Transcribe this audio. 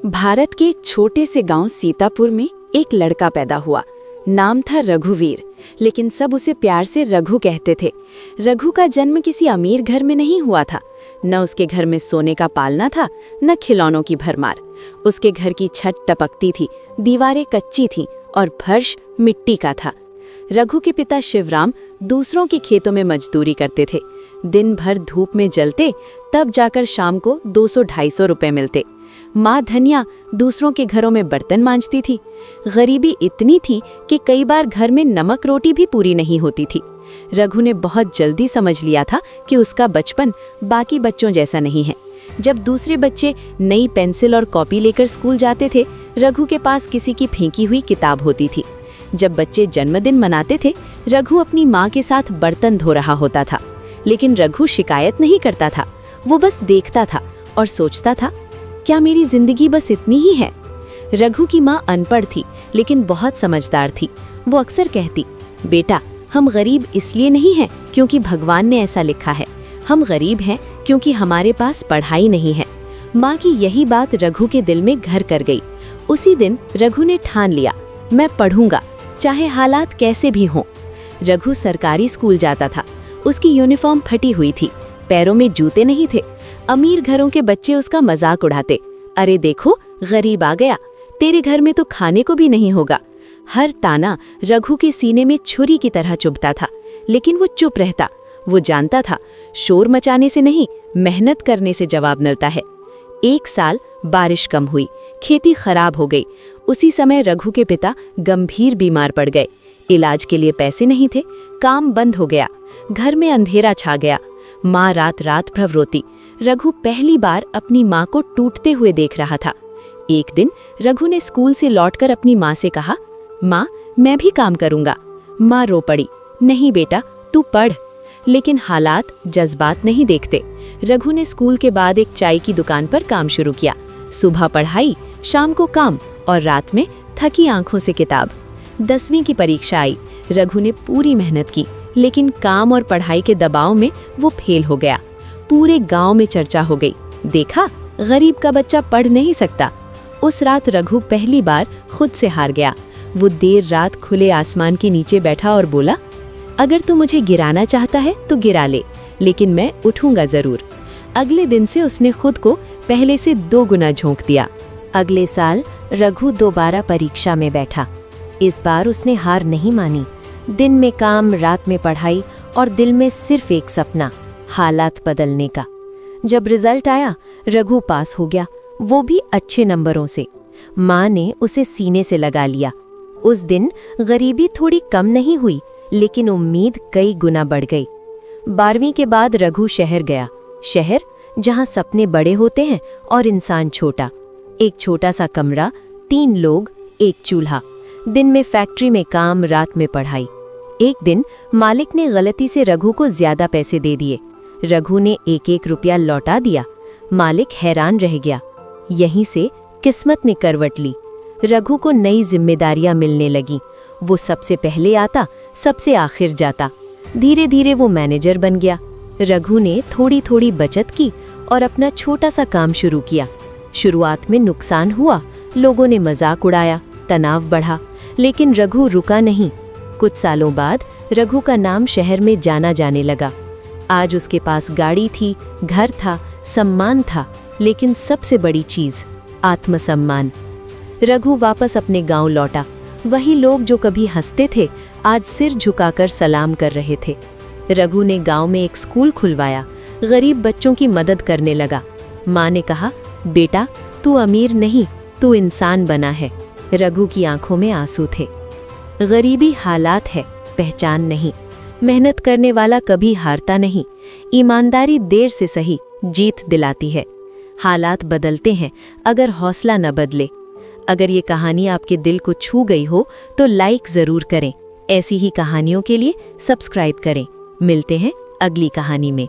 भारत के एक छोटे से गांव सीतापुर में एक लड़का पैदा हुआ। नाम था रघुवीर, लेकिन सब उसे प्यार से रघु कहते थे। रघु का जन्म किसी अमीर घर में नहीं हुआ था। न उसके घर में सोने का पालना था, न खिलौनों की भरमार। उसके घर की छत टपकती थी, दीवारें कच्ची थीं और फर्श मिट्टी का था। रघु के पिता शिवराम दूसरों के खेतों में मजदूरी करते थे। दिन भर धूप में जलते, तब जाकर शाम को 200-250 रुपए मिलते। माँ धनिया दूसरों के घरों में बर्तन मांजती थी। गरीबी इतनी थी कि कई बार घर में नमक रोटी भी पूरी नहीं होती थी। रघु ने बहुत जल्दी समझ लिया था कि उसका बचपन बाकी बच्चों जैसा नहीं है। जब दूसरे बच्चे नई पेंसिल और कॉपी लेकर स्कूल जाते थे, रघु के पास किसी की फेंकी हुई किताब होती थी। जब बच्चे जन्मदिन मनाते थे, रघु अपनी माँ के साथ बर्तन धो रहा होता था। लेकिन रघु शिकायत नहीं करता था, वो बस देखता था और सोचता था, क्या मेरी जिंदगी बस इतनी ही है? रघु की माँ अनपढ़ थी, लेकिन बहुत समझदार थी। वो अक्सर कहती, बेटा, हम गरीब इसलिए नहीं हैं क्योंकि भगवान ने ऐसा लिखा है। हम गरीब हैं क्योंकि हमारे पास पढ़ाई नहीं है। माँ की यही बात रघु के दिल में घर कर गई। उसी दिन रघु ने ठान लिया, मैं पढ़ूंगा, चाहे हालात कैसे भी हों। रघु सरकारी स्कूल जाता था। उसकी यूनिफॉर्म फटी हुई थी, पैरों में जूते नहीं थे। अमीर घरों के बच्चे उसका मजाक उड़ाते, अरे देखो, गरीब आ गया, तेरे घर में तो खाने को भी नहीं होगा। हर ताना रघु के सीने में छुरी की तरह चुभता था, लेकिन वो चुप रहता। वो जानता था, शोर मचाने से नहीं, मेहनत करने से जवाब मिलता है। एक साल बारिश कम हुई, खेती खराब हो गई। उसी समय रघु के पिता गंभीर बीमार पड़ गए। इलाज के लिए पैसे नहीं थे, काम बंद हो गया, घर में अंधेरा छा गया। माँ रात रात भर रोती। रघु पहली बार अपनी माँ को टूटते हुए देख रहा था। एक दिन रघु ने स्कूल से लौटकर अपनी माँ से कहा, माँ, मैं भी काम करूँगा। माँ रो पड़ी, नहीं बेटा, तू पढ़। लेकिन हालात जज्बात नहीं देखते। रघु ने स्कूल के बाद एक चाय की दुकान पर काम शुरू किया। सुबह पढ़ाई, शाम को काम और रात में थकी आंखों से किताब। 10वीं की परीक्षा आई। रघु ने पूरी मेहनत की, लेकिन काम और पढ़ाई के दबाव में वो फेल हो गया। पूरे गांव में चर्चा हो गई, देखा, गरीब का बच्चा पढ़ नहीं सकता। उस रात रघु पहली बार खुद से हार गया। वो देर रात खुले आसमान के नीचे बैठा और बोला, अगर तू मुझे गिराना चाहता है तो गिरा ले, लेकिन मैं उठूंगा जरूर। अगले दिन से उसने खुद को पहले से 2 गुना झोंक दिया। अगले साल रघु दोबारा परीक्षा में बैठा। इस बार उसने हार नहीं मानी। दिन में काम, रात में पढ़ाई और दिल में सिर्फ एक सपना, हालात बदलने का। जब रिजल्ट आया, रघु पास हो गया, वो भी अच्छे नंबरों से। माँ ने उसे सीने से लगा लिया। उस दिन गरीबी थोड़ी कम नहीं हुई, लेकिन उम्मीद कई गुना बढ़ गई। 12वीं के बाद रघु शहर गया। शहर जहाँ सपने बड़े होते हैं और इंसान छोटा। एक छोटा सा कमरा, 3 लोग, एक चूल्हा। दिन में फैक्ट्री में काम, रात में पढ़ाई। एक दिन मालिक ने गलती से रघु को ज्यादा पैसे दे दिए। रघु ने 1-1 रुपया लौटा दिया। मालिक हैरान रह गया। यहीं से किस्मत ने करवट ली। रघु को नई जिम्मेदारियां मिलने लगी। वो सबसे पहले आता, सबसे आखिर जाता। धीरे धीरे वो मैनेजर बन गया। रघु ने थोड़ी थोड़ी बचत की और अपना छोटा सा काम शुरू किया। शुरुआत में नुकसान हुआ, लोगों ने मजाक उड़ाया, तनाव बढ़ा, लेकिन रघु रुका नहीं। कुछ सालों बाद रघु का नाम शहर में जाना जाने लगा। आज उसके पास गाड़ी थी, घर था, सम्मान था, लेकिन सबसे बड़ी चीज आत्मसम्मान। रघु वापस अपने गांव लौटा। वही लोग जो कभी हंसते थे, आज सिर झुकाकर सलाम कर रहे थे। रघु ने गांव में एक स्कूल खुलवाया, गरीब बच्चों की मदद करने लगा। माँ ने कहा, बेटा, तू अमीर नहीं, तू इंसान बना है। रघु की आंखों में आंसू थे। गरीबी हालात है, पहचान नहीं। मेहनत करने वाला कभी हारता नहीं। ईमानदारी देर से सही जीत दिलाती है। हालात बदलते हैं अगर हौसला न बदले। अगर ये कहानी आपके दिल को छू गई हो तो लाइक ज़रूर करें। ऐसी ही कहानियों के लिए सब्सक्राइब करें। मिलते हैं अगली कहानी में।